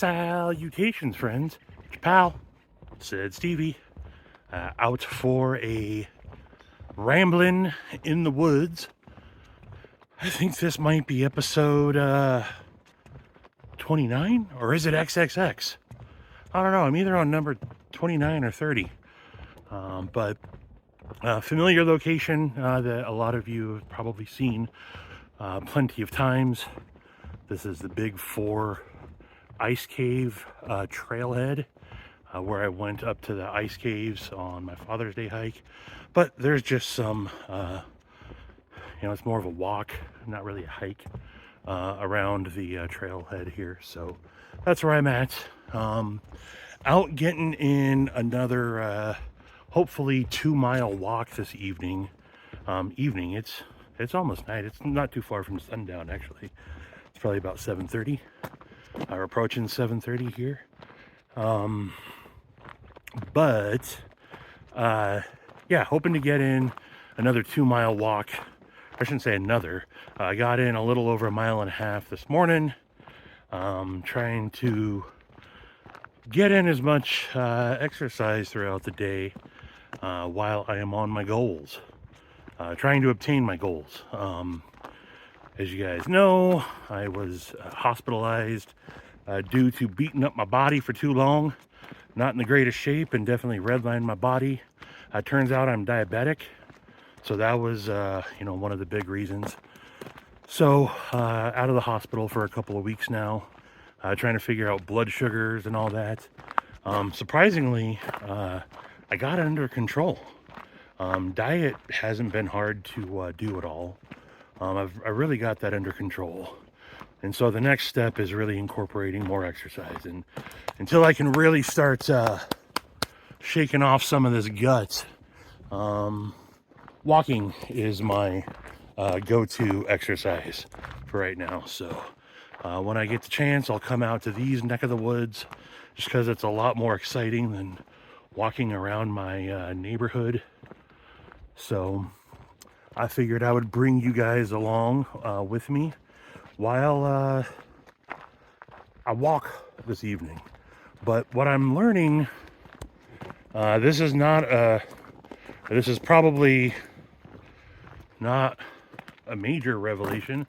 Salutations, friends. It's your pal, said Stevie, out for a Ramblin in the Woods. I think this might be episode 29, or is it XXX? I don't know. I'm either on number 29 or 30. But familiar location that a lot of you have probably seen plenty of times. This is the Big Four ice cave trailhead where I went up to the ice caves on my Father's Day hike. But there's just some, it's more of a walk, not really a hike, around the trailhead here. So that's where I'm at. Out getting in another, hopefully 2-mile walk this evening. It's almost night. It's not too far from sundown, actually. It's probably about 7:30. We're approaching 7:30 here. Hoping to get in another 2-mile walk. I shouldn't say another. I got in a little over 1.5 miles this morning. Trying to get in as much exercise throughout the day while I am on my goals. Trying to obtain my goals. As you guys know, I was hospitalized due to beating up my body for too long. Not in the greatest shape and definitely redlined my body. Turns out I'm diabetic. So that was, one of the big reasons. So out of the hospital for a couple of weeks now. Trying to figure out blood sugars and all that. Surprisingly, I got it under control. Diet hasn't been hard to do at all. I really got that under control. And so the next step is really incorporating more exercise. And until I can really start shaking off some of this gut, walking is my go-to exercise for right now. So when I get the chance, I'll come out to these neck of the woods just because it's a lot more exciting than walking around my neighborhood. So I figured I would bring you guys along with me while I walk this evening. But what I'm learning, this is probably not a major revelation.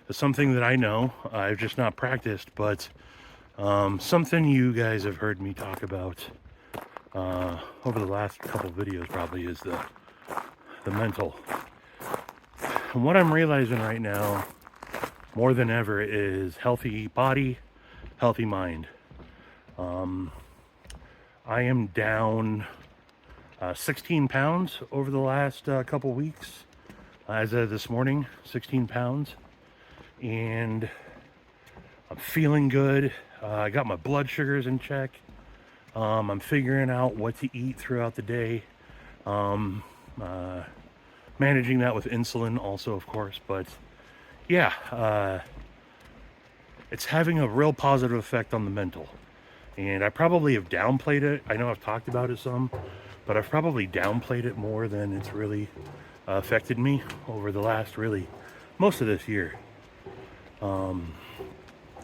It's something that I know. I've just not practiced, but something you guys have heard me talk about over the last couple of videos probably is the mental. And what I'm realizing right now, more than ever, is healthy body, healthy mind. I am down 16 pounds over the last couple weeks. As of this morning, 16 pounds. And I'm feeling good. I got my blood sugars in check. I'm figuring out what to eat throughout the day. Managing that with insulin also, of course. But yeah, it's having a real positive effect on the mental. And I probably have downplayed it. I know I've talked about it some, but I've probably downplayed it more than it's really affected me over the last, most of this year.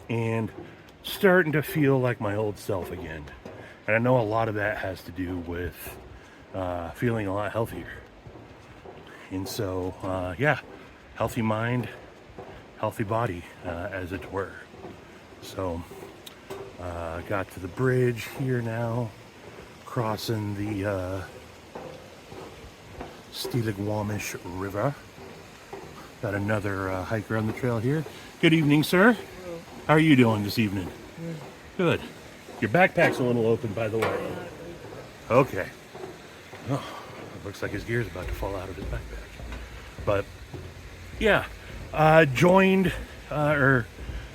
And starting to feel like my old self again. And I know a lot of that has to do with feeling a lot healthier. And so, healthy mind, healthy body, as it were. So, got to the bridge here now, crossing the Stevie River. Got another hiker on the trail here. Good evening, sir. Hello. How are you doing this evening? Good. Your backpack's a little open, by the way. Okay. Oh, it looks like his gear's about to fall out of his backpack. But yeah, joined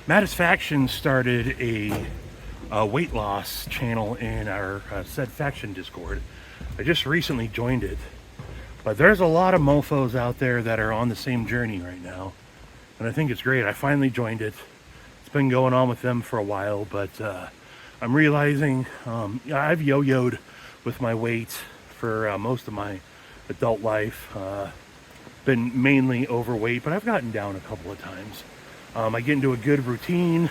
Matisfaction started a weight loss channel in our said faction Discord. I just recently joined it. But there's a lot of mofos out there that are on the same journey right now. And I think it's great. I finally joined it. It's been going on with them for a while, but I'm realizing I've yo-yoed with my weight for most of my adult life. Been mainly overweight, but I've gotten down a couple of times. I get into a good routine.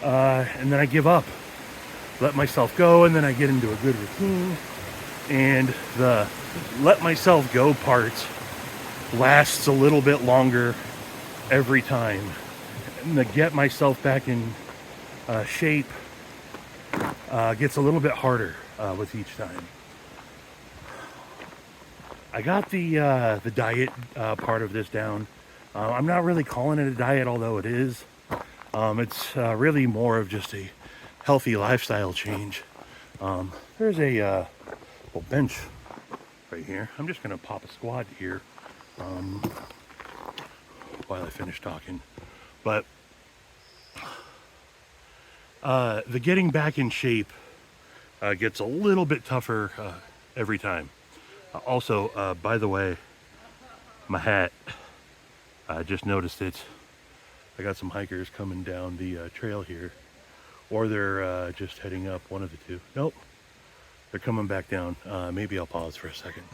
and then I give up, let myself go, and then I get into a good routine. And the let myself go part lasts a little bit longer every time. And the get myself back in shape gets a little bit harder with each time. I got the diet part of this down. I'm not really calling it a diet, although it is. It's really more of just a healthy lifestyle change. There's a bench right here. I'm just gonna pop a squat here while I finish talking. But the getting back in shape gets a little bit tougher every time. Also, by the way, my hat, I just noticed it. I got some hikers coming down the trail here, or they're just heading up, one of the two. Nope, they're coming back down. Maybe I'll pause for a second.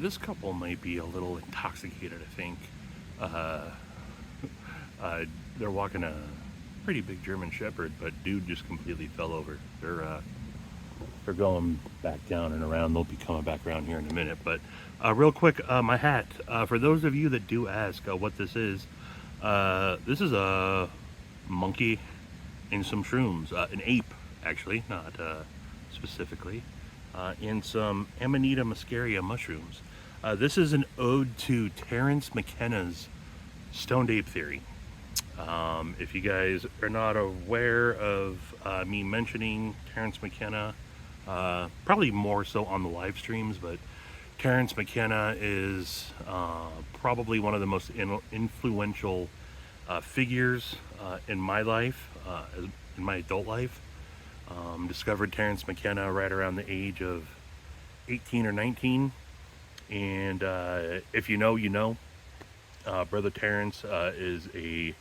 This couple might be a little intoxicated, I think. They're walking a pretty big German Shepherd, but dude just completely fell over. They're going back down and around. They'll be coming back around here in a minute. But real quick, my hat. For those of you that do ask what this is a monkey and some shrooms. An ape, actually, not specifically. And some Amanita muscaria mushrooms. This is an ode to Terence McKenna's stoned ape theory. If you guys are not aware of me mentioning Terence McKenna, probably more so on the live streams, but Terence McKenna is probably one of the most influential figures in my life, in my adult life. Discovered Terence McKenna right around the age of 18 or 19, and if you know, you know. Brother Terence is a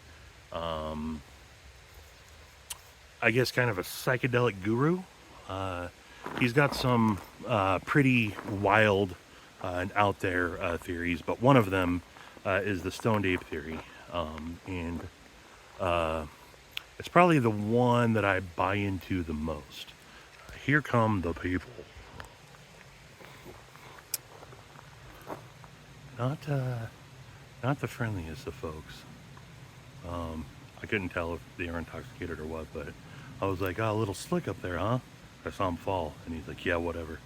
I guess kind of a psychedelic guru. He's got some pretty wild and out there theories, but one of them is the stoned ape theory, and it's probably the one that I buy into the most. Here come the people. Not the friendliest of folks. I couldn't tell if they were intoxicated or what, but I was like, oh, a little slick up there, huh? I saw him fall, and he's like, yeah, whatever.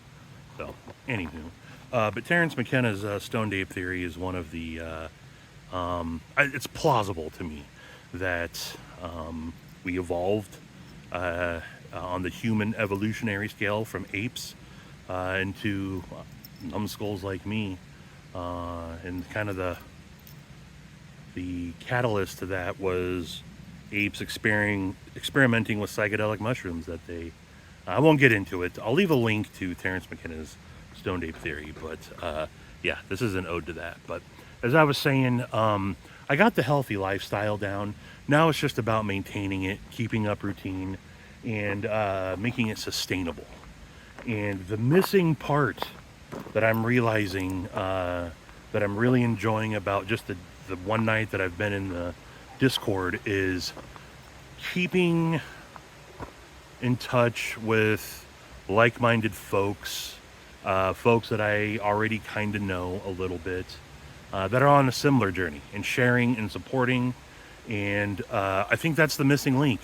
So, anywho. But Terence McKenna's stoned ape theory is one of the, it's plausible to me that we evolved on the human evolutionary scale from apes into numbskulls like me, and kind of the catalyst to that was apes experimenting with psychedelic mushrooms that they... I won't get into it. I'll leave a link to Terence McKenna's stoned ape theory, but yeah, this is an ode to that. But as I was saying, I got the healthy lifestyle down. Now it's just about maintaining it, keeping up routine, and making it sustainable. And the missing part that I'm realizing that I'm really enjoying about just the one night that I've been in the Discord is keeping in touch with like-minded folks, folks that I already kind of know a little bit, that are on a similar journey, and sharing and supporting. And I think that's the missing link.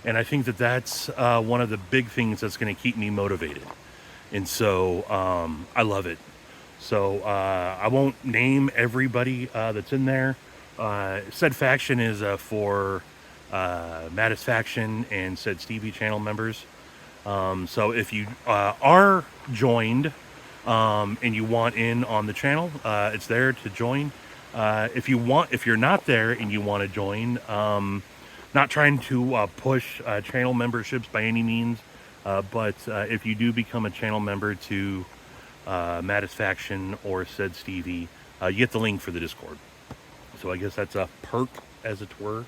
And I think that that's one of the big things that's going to keep me motivated. And so I love it. So I won't name everybody that's in there. Said faction is for Mattis faction and said Stevie channel members. So if you are joined and you want in on the channel, it's there to join. If you're not there and you want to join, not trying to push channel memberships by any means, but if you do become a channel member to Mattis faction or said Stevie, you get the link for the Discord. So I guess that's a perk, as it were.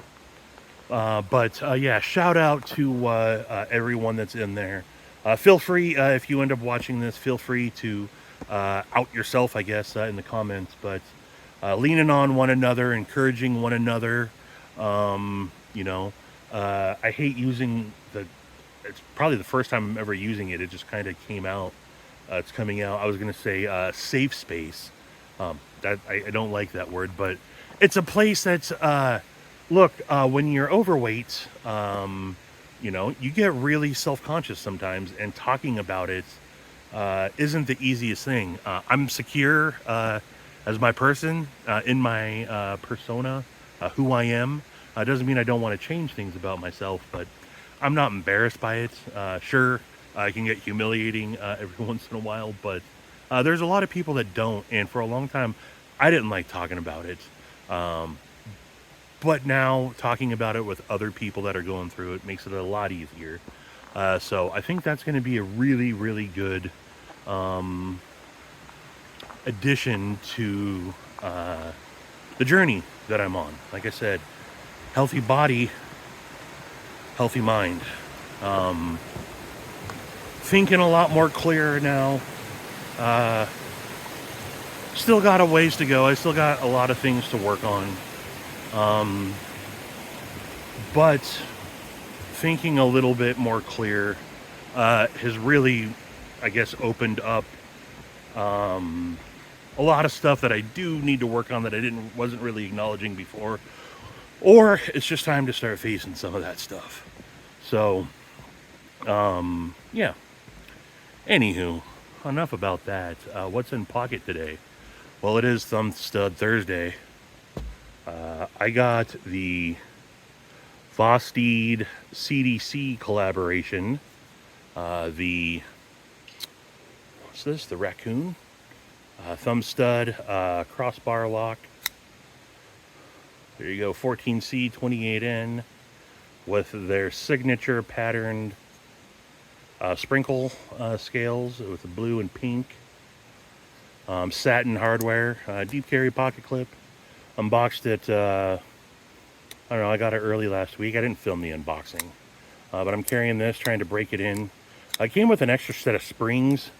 But yeah, shout out to everyone that's in there. Feel free, if you end up watching this, feel free to out yourself, I guess, in the comments. But leaning on one another, encouraging one another, you know, I hate using it's probably the first time I'm ever using it. It just kind of came out. It's coming out. I was going to say safe space. That I don't like that word, but it's a place that's, look, when you're overweight, you get really self-conscious sometimes, and talking about it isn't the easiest thing. I'm secure as my person, in my persona, who I am. Doesn't mean I don't want to change things about myself, but I'm not embarrassed by it. Sure, it can get humiliating every once in a while, but there's a lot of people that don't, and for a long time, I didn't like talking about it. Um, but now talking about it with other people that are going through it makes it a lot easier. So I think that's going to be a really, really good um, addition to the journey that I'm on. Like I said, healthy body, healthy mind. Um, Thinking a lot more clearer now. Uh, Still got a ways to go. I still got a lot of things to work on. Um, but thinking a little bit more clear has really, I guess, opened up a lot of stuff that I do need to work on that I wasn't really acknowledging before. Or it's just time to start facing some of that stuff. So, yeah. Anywho, enough about that. What's in pocket today? Well, it is Thumb Stud Thursday. I got the Vosteed CDC collaboration. What's this? The raccoon? Thumb stud, crossbar lock. There you go, 14C, 28N, with their signature patterned sprinkle scales with the blue and pink. Satin hardware, deep carry pocket clip. Unboxed it, I don't know, I got it early last week. I didn't film the unboxing. But I'm carrying this, trying to break it in. I came with an extra set of springs.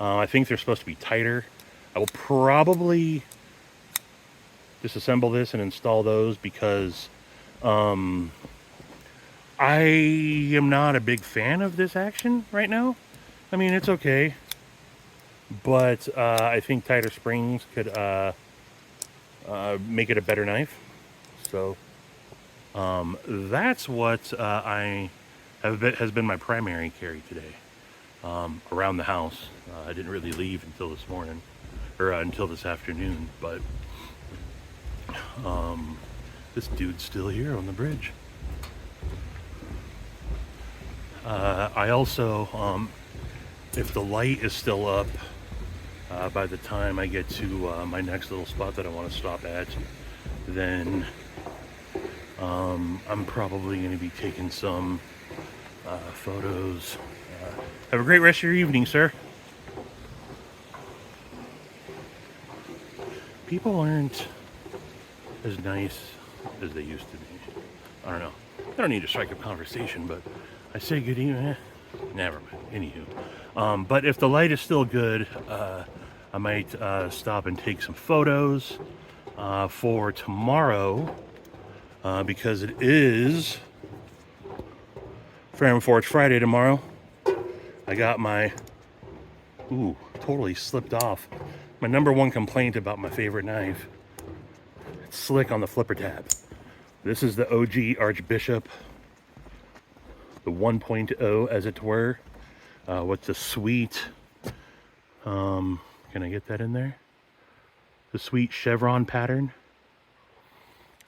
I think they're supposed to be tighter. I will probably disassemble this and install those because I am not a big fan of this action right now. I mean, it's okay, but I think tighter springs could make it a better knife. So that's what has been my primary carry today around the house. I didn't really leave until this morning, or until this afternoon, but this dude's still here on the bridge. I also, if the light is still up by the time I get to my next little spot that I want to stop at, then I'm probably going to be taking some photos. Have a great rest of your evening, sir. People aren't as nice as they used to be. I don't know. I don't need to strike up conversation, but I say good evening. Never mind. Anywho. But if the light is still good, I might stop and take some photos for tomorrow because it is Fair and Forge Friday tomorrow. I got my... Ooh, totally slipped off. My number one complaint about my favorite knife. It's slick on the flipper tab. This is the OG Archbishop. The 1.0, as it were. With the sweet... can I get that in there? The sweet chevron pattern.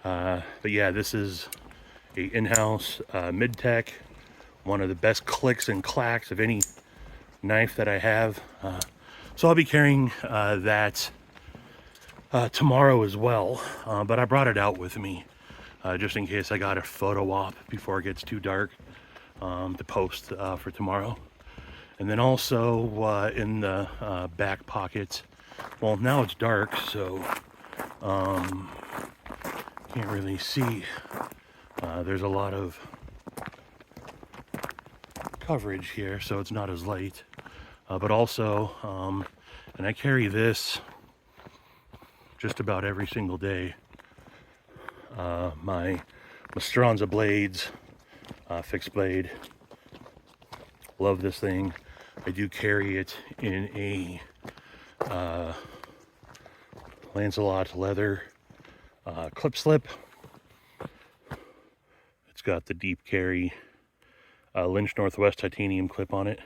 But yeah, this is a in-house mid-tech. One of the best clicks and clacks of any knife that I have. So I'll be carrying that tomorrow as well. But I brought it out with me just in case I got a photo op before it gets too dark to post for tomorrow. And then also in the back pocket, well, now it's dark, so can't really see. There's a lot of coverage here, so it's not as light. But also, and I carry this just about every single day. My Maestranza blades, fixed blade. Love this thing. I do carry it in a Lancelot leather clip slip. It's got the deep carry Lynch Northwest titanium clip on it.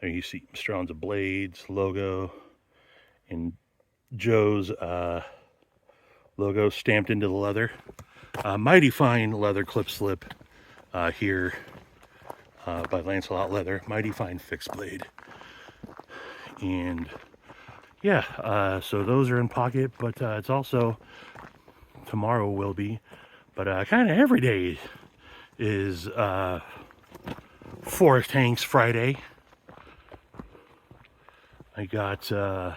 There you see Stronza Blades logo and Joe's logo stamped into the leather. Mighty fine leather clip slip here by Lancelot Leather. Mighty fine fixed blade. And yeah, so those are in pocket, but it's also, tomorrow will be, but kind of every day is Forest Hanks Friday. I got a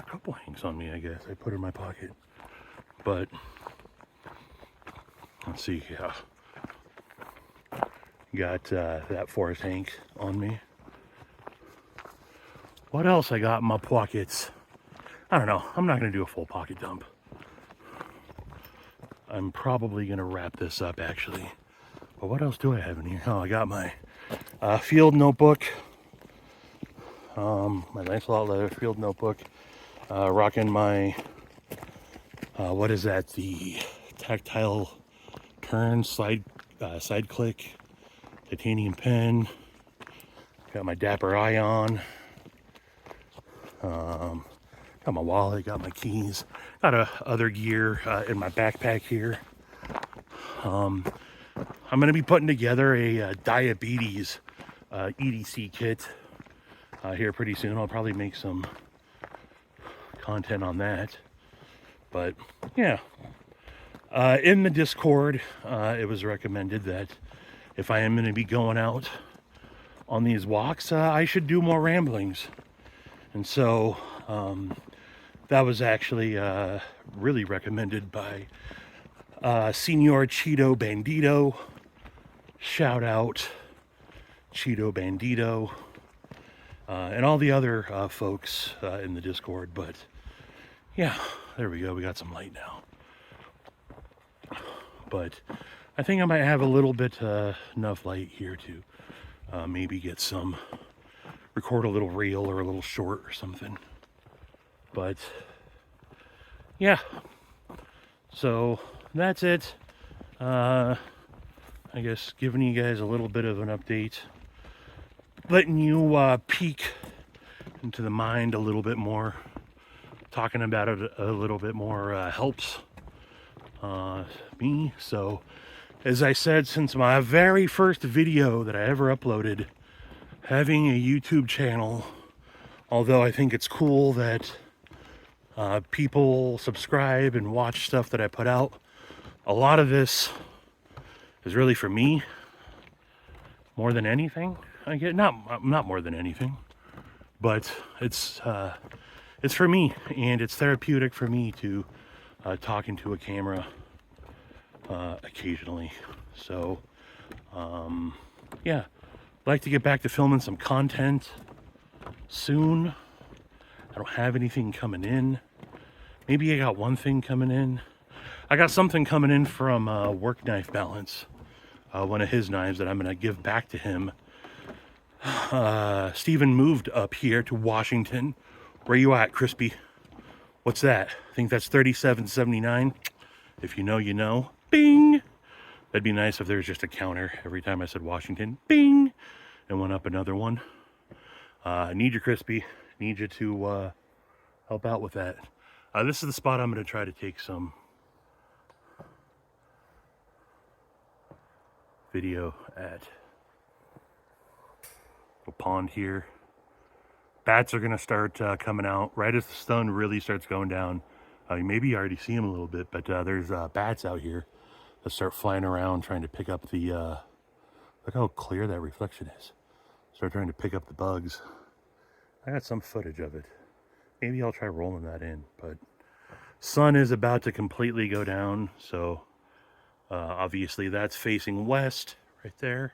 couple hanks on me, I guess. I put in my pocket. But let's see, yeah. Got that Forest Hank on me. What else I got in my pockets? I don't know. I'm not going to do a full pocket dump. I'm probably going to wrap this up, actually. But what else do I have in here? Oh, I got my field notebook. My Lancelot leather field notebook. Rocking my, what is that? The tactile turn side click titanium pen. Got my Dapper Ion. Got my wallet, got my keys, got other gear in my backpack here. I'm going to be putting together a diabetes EDC kit here pretty soon. I'll probably make some content on that. But yeah, in the Discord, it was recommended that if I am going to be going out on these walks, I should do more ramblings. And so that was actually really recommended by Senor Cheeto Bandito. Shout out Cheeto Bandito and all the other folks in the Discord. But yeah, there we go. We got some light now. But I think I might have a little bit enough light here to maybe get some, record a little reel or a little short or something. But yeah, so that's it. I guess giving you guys a little bit of an update, letting you peek into the mind a little bit more, talking about it a little bit more helps me. So as I said, since my very first video that I ever uploaded, having a YouTube channel, although I think it's cool that people subscribe and watch stuff that I put out, a lot of this is really for me more than anything. I get not more than anything, but it's for me, and it's therapeutic for me to talk into a camera occasionally. So yeah, I'd like to get back to filming some content soon. I don't have anything coming in. Maybe I got one thing coming in. I got something coming in from Work Knife Balance, one of his knives that I'm going to give back to him. Steven moved up here to Washington. Where you at, Crispy? What's that? I think that's $37.79. If you know, you know. Bing! That'd be nice if there was just a counter every time I said Washington. Bing! And went up another one. I need you, Crispy. Need you to help out with that. This is the spot I'm going to try to take some video at. A pond here. Bats are going to start coming out right as the sun really starts going down. Maybe you already see them a little bit, but there's bats out here that start flying around trying to pick up the, look how clear that reflection is. Start trying to pick up the bugs. I got some footage of it. Maybe I'll try rolling that in, but sun is about to completely go down, so obviously that's facing west right there.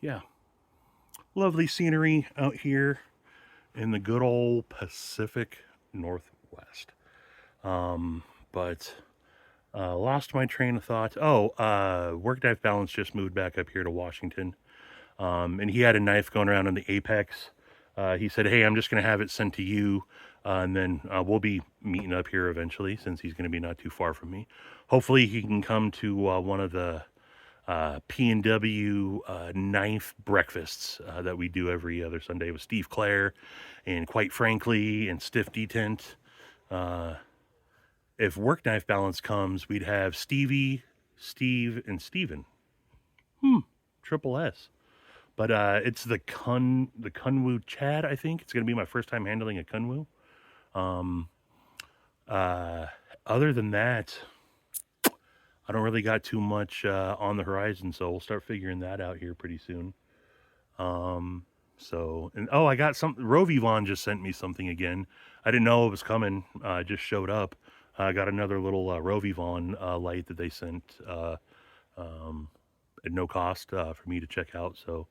Yeah, lovely scenery out here in the good old Pacific Northwest. But Lost my train of thought. Oh, work-life balance just moved back up here to Washington. And he had a knife going around in the apex. He said, "Hey, I'm just going to have it sent to you, and then we'll be meeting up here eventually, since he's going to be not too far from me. Hopefully, he can come to one of the P&W knife breakfasts that we do every other Sunday with Steve Clare, and quite frankly, and Stiff Detent. Uh, if work knife balance comes, we'd have Stevie, Steve, and Steven. Triple S." But it's the Kunwu Chad, I think. It's going to be my first time handling a Kunwu. Um, uh, Other than that, I don't really got too much on the horizon, so we'll start figuring that out here pretty soon. Um, and oh, I got some. Rovivon just sent me something again. I didn't know it was coming. It just showed up. I got another little Rovivon light that they sent um, at no cost for me to check out. So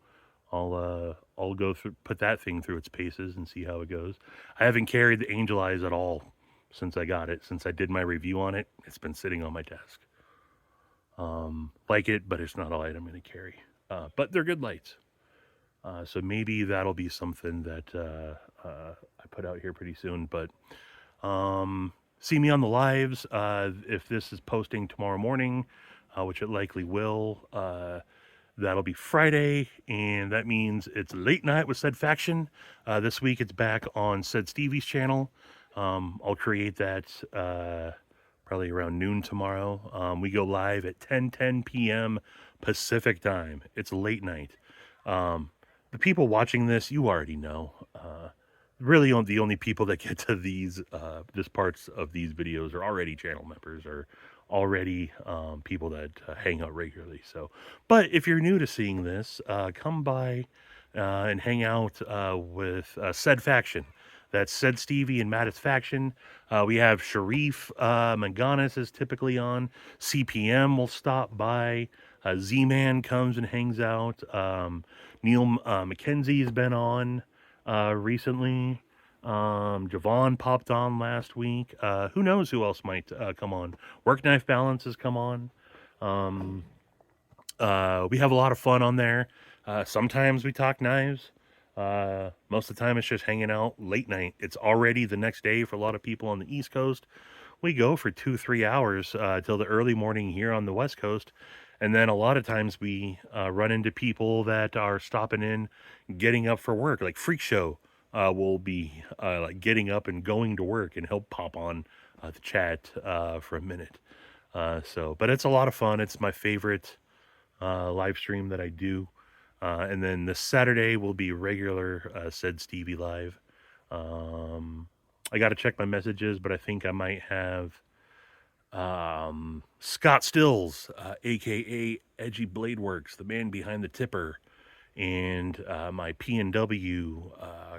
I'll go through, put that thing through its paces and see how it goes. I haven't carried the Angel Eyes at all since I got it. Since I did my review on it, it's been sitting on my desk. Like it, but it's not a light I'm going to carry. But they're good lights. So maybe that'll be something that I put out here pretty soon. But see me on the lives. If this is posting tomorrow morning, which it likely will, that'll be Friday, and that means it's late night with Said Faction. This week it's back on Said Stevie's channel. I'll create that probably around noon tomorrow. We go live at 10 p.m. Pacific time. It's late night. The people watching this, you already know. Really, the only people that get to this parts of these videos are already channel members or already people that hang out regularly. So, but if you're new to seeing this, come by and hang out with Said Faction. That's Said Stevie and Mattis Faction. We have Sharif Manganis is typically on. CPM will stop by. Z-Man comes and hangs out. Neil McKenzie has been on recently. Javon popped on last week. Who knows who else might come on? Work Knife Balance has come on. We have a lot of fun on there. Sometimes we talk knives. Most of the time it's just hanging out late night. It's already the next day for a lot of people on the East Coast. We go for 2-3 hours till the early morning here on the West Coast. And then a lot of times we run into people that are stopping in, getting up for work. Like Freak Show will be like getting up and going to work, and he'll pop on the chat for a minute. But it's a lot of fun. It's my favorite live stream that I do. And then this Saturday will be regular Said Stevie live. I got to check my messages, but I think I might have Scott Stills, aka Edgy Blade Works, the man behind the tipper, and my P&W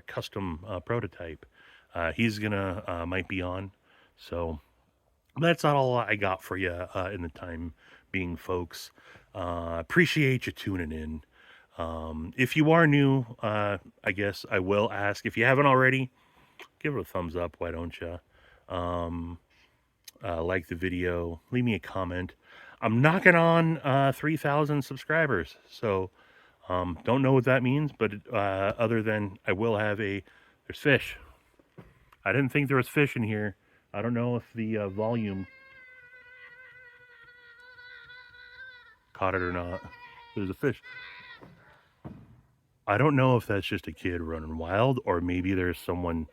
custom prototype. He's gonna might be on. So that's all I got for you in the time being, folks. Appreciate you tuning in. If you are new, I guess I will ask, if you haven't already, give it a thumbs up. Why don't you? Like the video, leave me a comment. I'm knocking on 3,000 subscribers, so don't know what that means, but other than I will have there's fish. I didn't think there was fish in here. I don't know if the volume caught it or not. There's a fish. I don't know if that's just a kid running wild, or maybe there's someone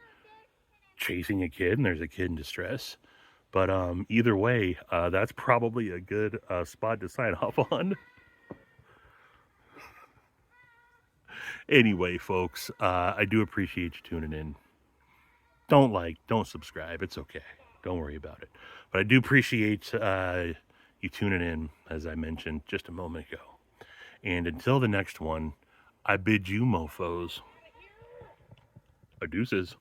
chasing a kid and there's a kid in distress. But either way, that's probably a good spot to sign off on. Anyway, folks, I do appreciate you tuning in. Don't subscribe. It's okay. Don't worry about it. But I do appreciate you tuning in, as I mentioned just a moment ago. And until the next one, I bid you, mofos, adeuces.